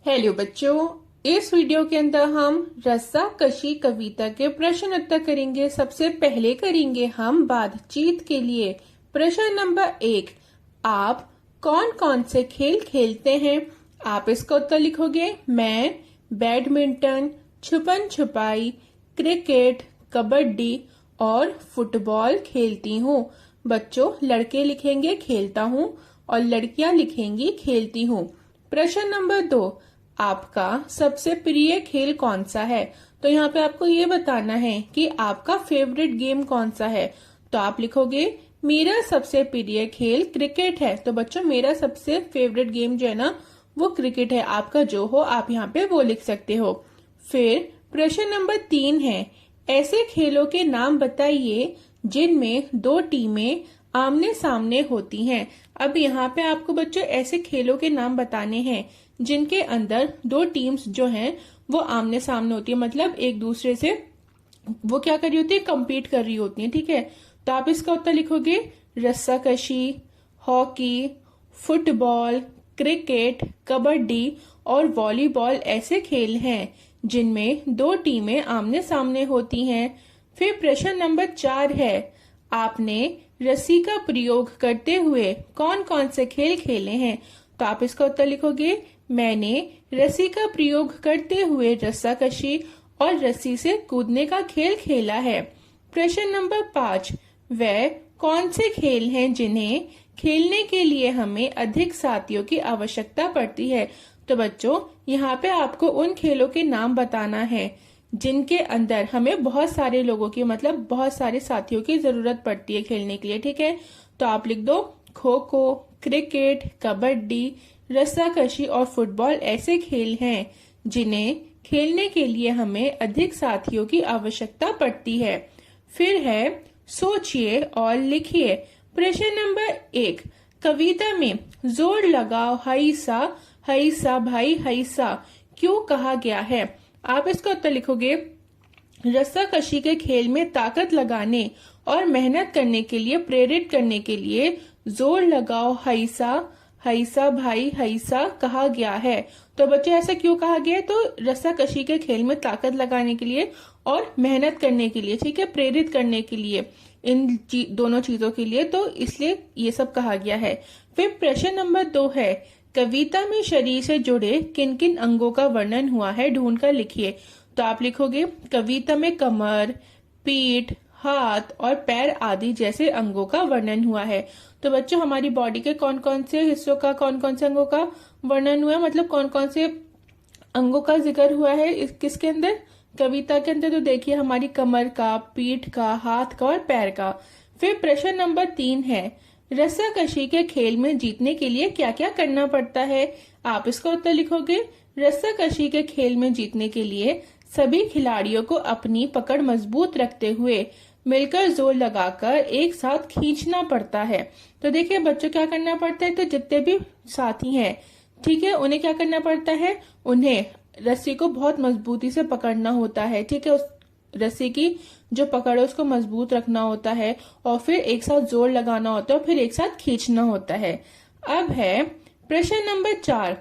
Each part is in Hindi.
हेलो बच्चों, इस वीडियो के अंदर हम रस्सा कशी कविता के प्रश्न उत्तर करेंगे। सबसे पहले करेंगे हम बातचीत के लिए। प्रश्न नंबर 1, आप कौन कौन से खेल खेलते हैं? आप इसका उत्तर लिखोगे। मैं बैडमिंटन, छुपन छुपाई, क्रिकेट, कबड्डी और फुटबॉल खेलती हूँ। बच्चों, लड़के लिखेंगे खेलता हूँ और लड़कियां लिखेंगी खेलती हूँ। प्रश्न नंबर 2, आपका सबसे प्रिय खेल कौन सा है? तो यहाँ पे आपको ये बताना है कि आपका फेवरेट गेम कौन सा है। तो आप लिखोगे मेरा सबसे प्रिय खेल क्रिकेट है। तो बच्चों, मेरा सबसे फेवरेट गेम जो है ना वो क्रिकेट है। आपका जो हो आप यहाँ पे वो लिख सकते हो। फिर प्रश्न नंबर 3 है, ऐसे खेलों के नाम बताइए जिनमें दो टीमें आमने सामने होती हैं। अब यहाँ पे आपको बच्चों ऐसे खेलों के नाम बताने हैं जिनके अंदर दो टीम्स जो हैं वो आमने सामने होती है, मतलब एक दूसरे से वो क्या कर रही होती है, कम्पीट कर रही होती है। ठीक है, तो आप इसका उत्तर लिखोगे रस्साकशी, हॉकी, फुटबॉल, क्रिकेट, कबड्डी और वॉलीबॉल ऐसे खेल हैं जिनमें दो टीमें आमने सामने होती हैं। फिर प्रश्न नंबर 4 है, आपने रस्सी का प्रयोग करते हुए कौन कौन से खेल खेले हैं? तो आप इसका उत्तर लिखोगे, मैंने रस्सी का प्रयोग करते हुए रस्साकशी और रस्सी से कूदने का खेल खेला है। प्रश्न नंबर 5, वह कौन से खेल हैं जिन्हें खेलने के लिए हमें अधिक साथियों की आवश्यकता पड़ती है? तो बच्चों, यहाँ पे आपको उन खेलों के नाम बताना है जिनके अंदर हमें बहुत सारे लोगों की, मतलब बहुत सारे साथियों की जरूरत पड़ती है खेलने के लिए। ठीक है, तो आप लिख दो खो खो, क्रिकेट, कबड्डी, रस्साकशी और फुटबॉल ऐसे खेल हैं जिन्हें खेलने के लिए हमें अधिक साथियों की आवश्यकता पड़ती है। फिर है सोचिए और लिखिए। प्रश्न नंबर 1, कविता में जोर लगाओ हईसा भाई हईसा क्यों कहा गया है? आप इसका उत्तर लिखोगे, रस्साकशी के खेल में ताकत लगाने और मेहनत करने के लिए प्रेरित करने के लिए जोर लगाओ हईसा भाई हईसा कहा गया है। तो बच्चे, ऐसा क्यों कहा गया है? तो रस्साकशी के खेल में ताकत लगाने के लिए और मेहनत करने के लिए, ठीक है, प्रेरित करने के लिए, इन दोनों चीजों के लिए, तो इसलिए ये सब कहा गया है। फिर प्रश्न नंबर 2 है, कविता में शरीर से जुड़े किन किन अंगों का वर्णन हुआ है, ढूंढ कर लिखिए। तो आप लिखोगे, कविता में कमर, पीठ, हाथ और पैर आदि जैसे अंगों का वर्णन हुआ है। तो बच्चों, हमारी बॉडी के कौन कौन से हिस्सों का, कौन कौन से अंगों का वर्णन हुआ है, मतलब कौन कौन से अंगों का जिक्र हुआ है किसके अंदर, कविता के अंदर? तो देखिए, हमारी कमर का, पीठ का, हाथ का और पैर का। फिर प्रश्न नंबर 3 है, रस्साकशी के खेल में जीतने के लिए क्या क्या करना पड़ता है? आप इसका उत्तर लिखोगे, रस्साकशी के खेल में जीतने के लिए सभी खिलाड़ियों को अपनी पकड़ मजबूत रखते हुए मिलकर जोर लगाकर एक साथ खींचना पड़ता है। तो देखिए बच्चों, क्या करना पड़ता है? तो जितने भी साथी हैं, ठीक है, उन्हें क्या करना पड़ता है? उन्हें रस्सी को बहुत मजबूती से पकड़ना होता है। ठीक है, उस रस्सी की जो पकड़ है उसको मजबूत रखना होता है और फिर एक साथ जोर लगाना होता है और फिर एक साथ खींचना होता है। अब है प्रश्न नंबर 4,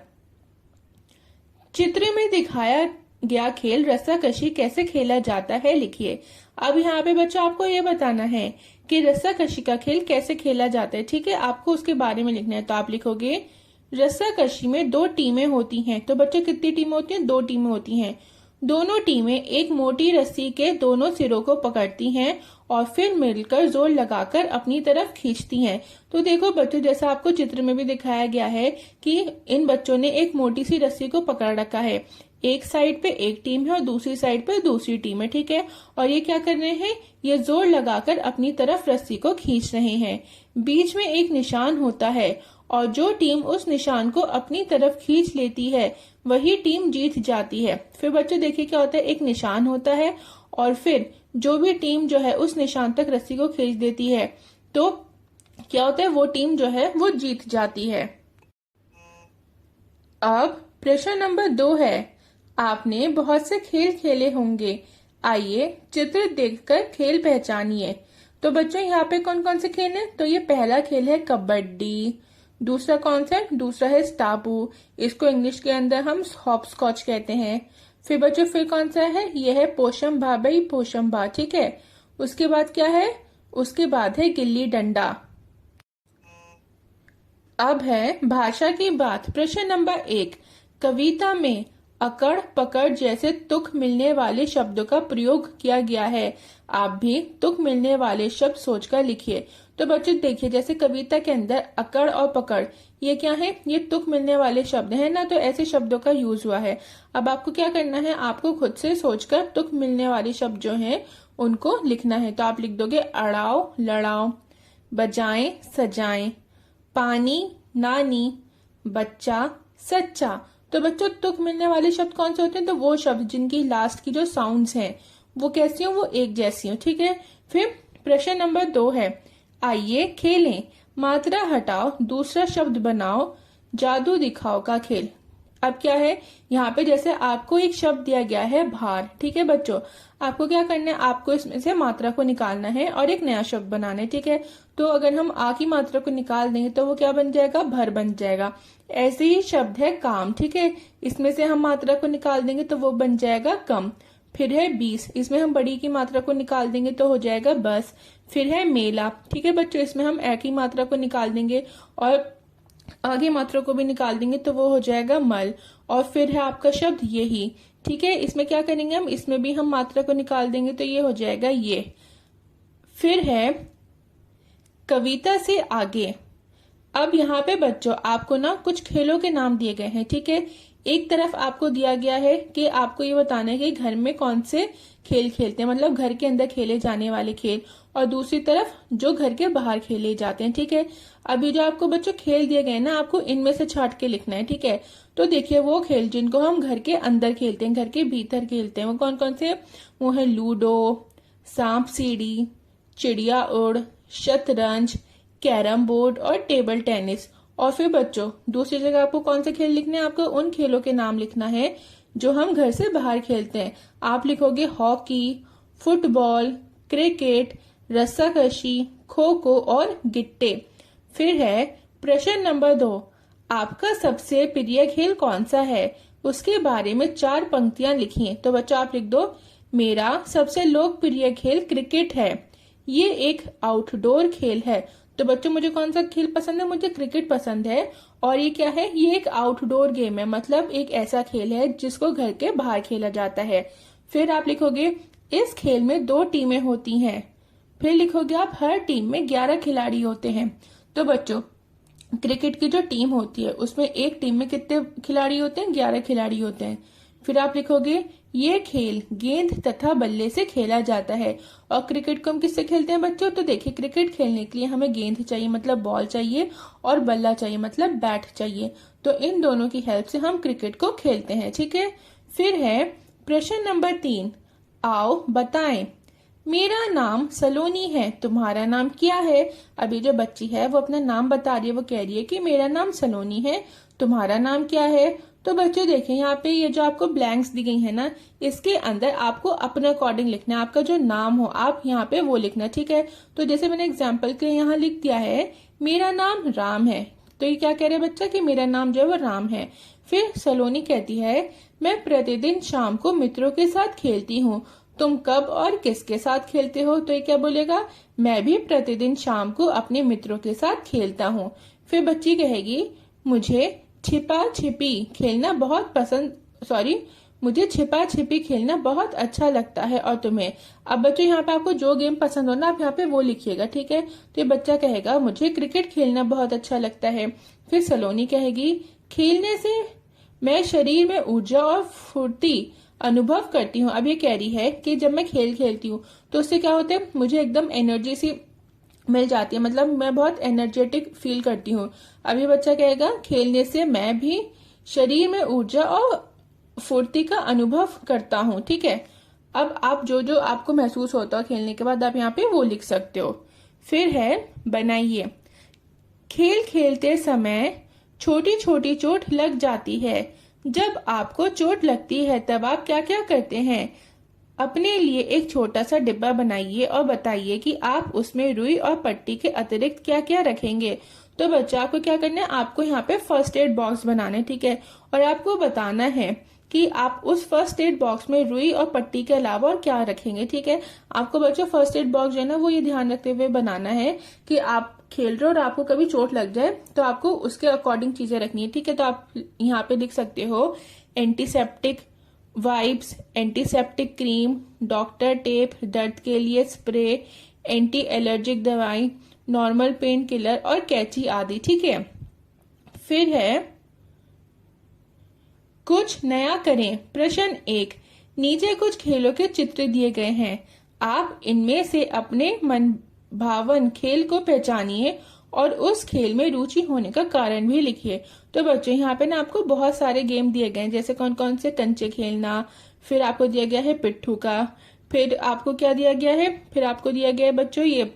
चित्र में दिखाया गया खेल रस्साकशी कैसे खेला जाता है, लिखिए। अब यहाँ पे बच्चों आपको ये बताना है कि रस्साकशी का खेल कैसे खेला जाता है। ठीक है, आपको उसके बारे में लिखना है। तो आप लिखोगे, रस्साकशी में दो टीमें होती हैं। तो बच्चों, कितनी टीमें होती हैं? 2 टीमें होती हैं। दोनों टीमें एक मोटी रस्सी के दोनों सिरों को पकड़ती हैं और फिर मिलकर जोर लगाकर अपनी तरफ खींचती हैं। तो देखो बच्चों, जैसा आपको चित्र में भी दिखाया गया है कि इन बच्चों ने एक मोटी सी रस्सी को पकड़ रखा है। एक साइड पे एक टीम है और दूसरी साइड पे दूसरी टीम है। ठीक है, और ये क्या कर रहे हैं? ये जोर लगाकर अपनी तरफ रस्सी को खींच रहे हैं। बीच में एक निशान होता है और जो टीम उस निशान को अपनी तरफ खींच लेती है वही टीम जीत जाती है। फिर बच्चों देखिए क्या होता है, एक निशान होता है और फिर जो भी टीम जो है उस निशान तक रस्सी को खींच देती है तो क्या होता है, वो टीम जो है वो जीत जाती है। अब प्रश्न नंबर 2 है, आपने बहुत से खेल खेले होंगे, आइए चित्र देखकर खेल पहचानिए। तो बच्चों, यहाँ पे कौन कौन से खेल हैं? तो ये पहला खेल है कबड्डी, दूसरा कौन सा है? दूसरा है स्टाबू, इसको इंग्लिश के अंदर हम हॉपस्कॉच कहते हैं। फिर बच्चों फिर कौन सा है? यह है पोशम भाई पोशम भा, ठीक है। उसके बाद क्या है? उसके बाद है गिल्ली डंडा। अब है भाषा की बात। प्रश्न नंबर 1, कविता में अकड़ पकड़ जैसे तुक मिलने वाले शब्दों का प्रयोग किया गया है। आप भी तुक मिलने वाले शब्द सोचकर लिखिए। तो बच्चों देखिए, जैसे कविता के अंदर अकड़ और पकड़, ये क्या है? ये तुक मिलने वाले शब्द है ना, तो ऐसे शब्दों का यूज हुआ है। अब आपको क्या करना है? आपको खुद से सोचकर तुक मिलने वाले शब्द जो हैं उनको लिखना है। तो आप लिख दोगे अड़ाओ लड़ाओ, बजाएं सजाएं, पानी नानी, बच्चा सच्चा। तो बच्चों तुक मिलने वाले शब्द कौन से होते हैं? तो वो शब्द जिनकी लास्ट की जो साउंड्स हैं वो कैसी हो? वो एक जैसी हो, ठीक है। फिर प्रश्न नंबर 2 है, आइए खेलें, मात्रा हटाओ, दूसरा शब्द बनाओ, जादू दिखाओ का खेल। अब क्या है? यहाँ पे जैसे आपको एक शब्द दिया गया है भार, ठीक है बच्चों। आपको क्या करना है? आपको इसमें से मात्रा को निकालना है और एक नया शब्द बनाना है, ठीक है। तो अगर हम आ की मात्रा को निकाल देंगे तो वो क्या बन जाएगा? भर बन जाएगा। ऐसे ही शब्द है काम, ठीक है। इसमें से हम मात्रा को निकाल देंगे तो वो बन जाएगा कम। फिर है 20, इसमें हम बड़ी की मात्रा को निकाल देंगे तो हो जाएगा बस। फिर है मेला, ठीक है बच्चों, इसमें हम ए की मात्रा को निकाल देंगे और आगे मात्रा को भी निकाल देंगे तो वो हो जाएगा मल। और फिर है आपका शब्द यही, ठीक है। इसमें क्या करेंगे हम? इसमें भी हम मात्रा को निकाल देंगे तो ये हो जाएगा ये। फिर है कविता से आगे। अब यहाँ पे बच्चों आपको ना कुछ खेलों के नाम दिए गए हैं, ठीक है। एक तरफ आपको दिया गया है कि आपको ये बताना है कि घर में कौन से खेल खेलते हैं, मतलब घर के अंदर खेले जाने वाले खेल, और दूसरी तरफ जो घर के बाहर खेले जाते हैं, ठीक है। अभी जो आपको बच्चों खेल दिए गए ना, आपको इनमें से छांट के लिखना है, ठीक है। तो देखिए वो खेल जिनको हम घर के अंदर खेलते हैं, घर के भीतर खेलते हैं, वो कौन कौन से? वो है लूडो, सांप सीढ़ी, चिड़िया उड़, शतरंज, कैरम बोर्ड और टेबल टेनिस। और फिर बच्चों दूसरी जगह आपको कौन से खेल लिखने हैं? आपको उन खेलों के नाम लिखना है जो हम घर से बाहर खेलते हैं। आप लिखोगे hockey, football, cricket, रस्साकशी, kho kho और गिट्टे। फिर है प्रश्न नंबर 2, आपका सबसे प्रिय खेल कौन सा है? उसके बारे में 4 पंक्तियां लिखिए। तो बच्चों आप लिख दो, मेरा सबसे लोकप्रिय खेल क्रिकेट है, ये एक आउटडोर खेल है। तो बच्चों मुझे कौन सा खेल पसंद है? मुझे क्रिकेट पसंद है। और ये क्या है? ये एक आउटडोर गेम है, मतलब एक ऐसा खेल है जिसको घर के बाहर खेला जाता है। फिर आप लिखोगे इस खेल में 2 टीमें होती हैं। फिर लिखोगे आप हर टीम में 11 खिलाड़ी होते हैं। तो बच्चों क्रिकेट की जो टीम होती है उसमें एक टीम में कितने खिलाड़ी होते हैं? 11 खिलाड़ी होते हैं। फिर आप लिखोगे ये खेल गेंद तथा बल्ले से खेला जाता है। और क्रिकेट को हम किससे खेलते हैं बच्चों? तो देखिए क्रिकेट खेलने के लिए हमें गेंद चाहिए, मतलब बॉल चाहिए, और बल्ला चाहिए, मतलब बैट चाहिए। तो इन दोनों की हेल्प से हम क्रिकेट को खेलते हैं, ठीक है। फिर है प्रश्न नंबर 3, आओ बताएं, मेरा नाम सलोनी है, तुम्हारा नाम क्या है? अभी जो बच्ची है वो अपना नाम बता रही है, वो कह रही है कि मेरा नाम सलोनी है, तुम्हारा नाम क्या है? तो बच्चों देखिए यहाँ पे ये जो आपको ब्लैंक्स दी गई है ना, इसके अंदर आपको अपने अकॉर्डिंग लिखना है, आपका जो नाम हो आप यहाँ पे वो लिखना, ठीक है। तो जैसे मैंने एग्जाम्पल के लिए यहाँ लिख दिया है मेरा नाम राम है, तो ये क्या कह रहे हैं बच्चा कि मेरा नाम जो है वो राम है। फिर सलोनी कहती है मैं प्रतिदिन शाम को मित्रों के साथ खेलती हूँ, तुम कब और किसके साथ खेलते हो? तो ये क्या बोलेगा? मैं भी प्रतिदिन शाम को अपने मित्रों के साथ खेलता हूँ। फिर बच्ची कहेगी मुझे छिपा छिपी खेलना बहुत मुझे छिपा छिपी खेलना बहुत अच्छा लगता है, और तुम्हें? अब बच्चों यहाँ पे आपको जो गेम पसंद हो ना आप यहाँ पे वो लिखिएगा, ठीक है। तो ये बच्चा कहेगा मुझे क्रिकेट खेलना बहुत अच्छा लगता है। फिर सलोनी कहेगी खेलने से मैं शरीर में ऊर्जा और फुर्ती अनुभव करती हूँ। अब ये कह रही है कि जब मैं खेल खेलती हूँ तो उससे क्या होता है, मुझे एकदम एनर्जी सी मिल जाती है, मतलब मैं बहुत एनर्जेटिक फील करती हूँ। अभी बच्चा कहेगा खेलने से मैं भी शरीर में ऊर्जा और फुर्ती का अनुभव करता हूँ, ठीक है। अब आप जो जो आपको महसूस होता है खेलने के बाद आप यहाँ पे वो लिख सकते हो। फिर है बनाइए, खेल खेलते समय छोटी छोटी चोट लग जाती है, जब आपको चोट लगती है तब आप क्या क्या करते हैं? अपने लिए एक छोटा सा डिब्बा बनाइए और बताइए कि आप उसमें रुई और पट्टी के अतिरिक्त क्या क्या रखेंगे। तो बच्चों आपको क्या करना है, आपको यहाँ पे फर्स्ट एड बॉक्स बनाना है, ठीक है। और आपको बताना है कि आप उस फर्स्ट एड बॉक्स में रुई और पट्टी के अलावा और क्या रखेंगे, ठीक है। आपको बच्चों फर्स्ट एड बॉक्स जो है ना वो ये ध्यान रखते हुए बनाना है कि आप खेल रहे हो और आपको कभी चोट लग जाए तो आपको उसके अकॉर्डिंग चीजें रखनी है, ठीक है। तो आप यहाँ पे लिख सकते हो antiseptic wipes, antiseptic cream, doctor tape, दर्द के लिए स्प्रे, एंटी एलर्जिक दवाई, नॉर्मल पेन किलर और कैंची आदि, ठीक है। फिर है कुछ नया करें। प्रश्न 1, नीचे कुछ खेलों के चित्र दिए गए हैं, आप इनमें से अपने मन भावन खेल को पहचानिए और उस खेल में रुचि होने का कारण भी लिखिए। तो बच्चों यहाँ पे ना आपको बहुत सारे गेम दिए गए हैं, जैसे कौन कौन से, कंचे खेलना, फिर आपको दिया गया है पिट्ठू का, फिर आपको क्या दिया गया है, फिर आपको दिया गया है बच्चों ये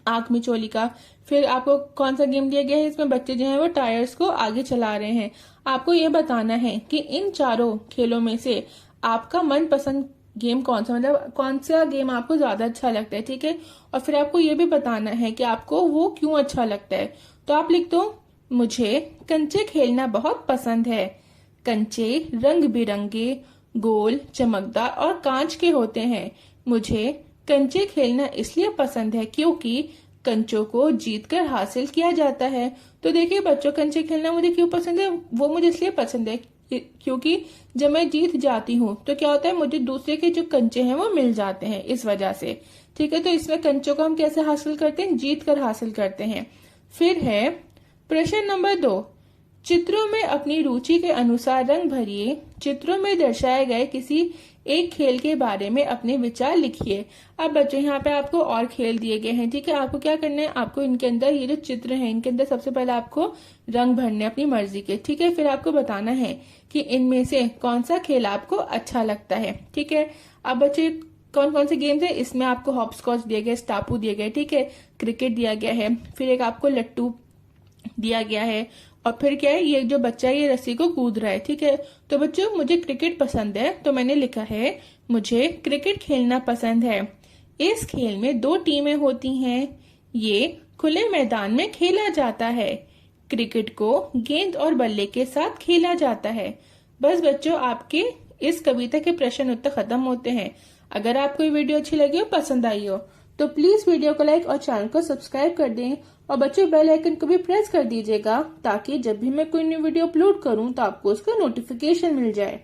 आंख मिचोली का, फिर आपको कौन सा गेम दिया गया है, इसमें बच्चे जो है वो टायर्स को आगे चला रहे हैं। आपको ये बताना है कि इन चारों खेलों में से आपका मनपसंद गेम कौन सा, मतलब कौन सा गेम आपको ज्यादा अच्छा लगता है, ठीक है। और फिर आपको ये भी बताना है कि आपको वो क्यों अच्छा लगता है। तो आप लिख दो, मुझे कंचे खेलना बहुत पसंद है। कंचे रंग बिरंगे, गोल, चमकदार और कांच के होते हैं। मुझे कंचे खेलना इसलिए पसंद है क्योंकि कंचों को जीतकर हासिल किया जाता है। तो देखिए बच्चों, कंचे खेलना मुझे क्यों पसंद है, वो मुझे इसलिए पसंद है क्योंकि जब मैं जीत जाती हूँ तो क्या होता है, मुझे दूसरे के जो कंचे हैं वो मिल जाते हैं, इस वजह से, ठीक है। तो इसमें कंचों को हम कैसे हासिल करते हैं, जीत कर हासिल करते हैं। फिर है प्रश्न नंबर 2, चित्रों में अपनी रुचि के अनुसार रंग भरिए। चित्रों में दर्शाए गए किसी एक खेल के बारे में अपने विचार लिखिए। अब बच्चों यहाँ पे आपको और खेल दिए गए हैं, ठीक है। आपको क्या करना है, आपको इनके अंदर ये जो चित्र हैं इनके अंदर सबसे पहले आपको रंग भरने अपनी मर्जी के, ठीक है। फिर आपको बताना है कि इनमें से कौन सा खेल आपको अच्छा लगता है, ठीक है। अब बच्चे कौन कौन से गेम्स है, इसमें आपको हॉपस्कॉच दिए गए, स्टापू दिए गए, ठीक है, क्रिकेट दिया गया है, फिर एक आपको लट्टू दिया गया है, और फिर क्या है, ये जो बच्चा है ये रस्सी को कूद रहा है, ठीक है। तो बच्चों मुझे क्रिकेट पसंद है, तो मैंने लिखा है मुझे क्रिकेट खेलना पसंद है। इस खेल में 2 टीमें होती हैं, ये खुले मैदान में खेला जाता है। क्रिकेट को गेंद और बल्ले के साथ खेला जाता है। बस बच्चों, आपके इस कविता के प्रश्न उत्तर खत्म होते हैं। अगर आपको ये वीडियो अच्छी लगी हो, पसंद आई हो, तो प्लीज वीडियो को लाइक और चैनल को सब्सक्राइब कर दें, और बच्चों बेल आइकन को भी प्रेस कर दीजिएगा ताकि जब भी मैं कोई न्यू वीडियो अपलोड करूं तो आपको उसका नोटिफिकेशन मिल जाए।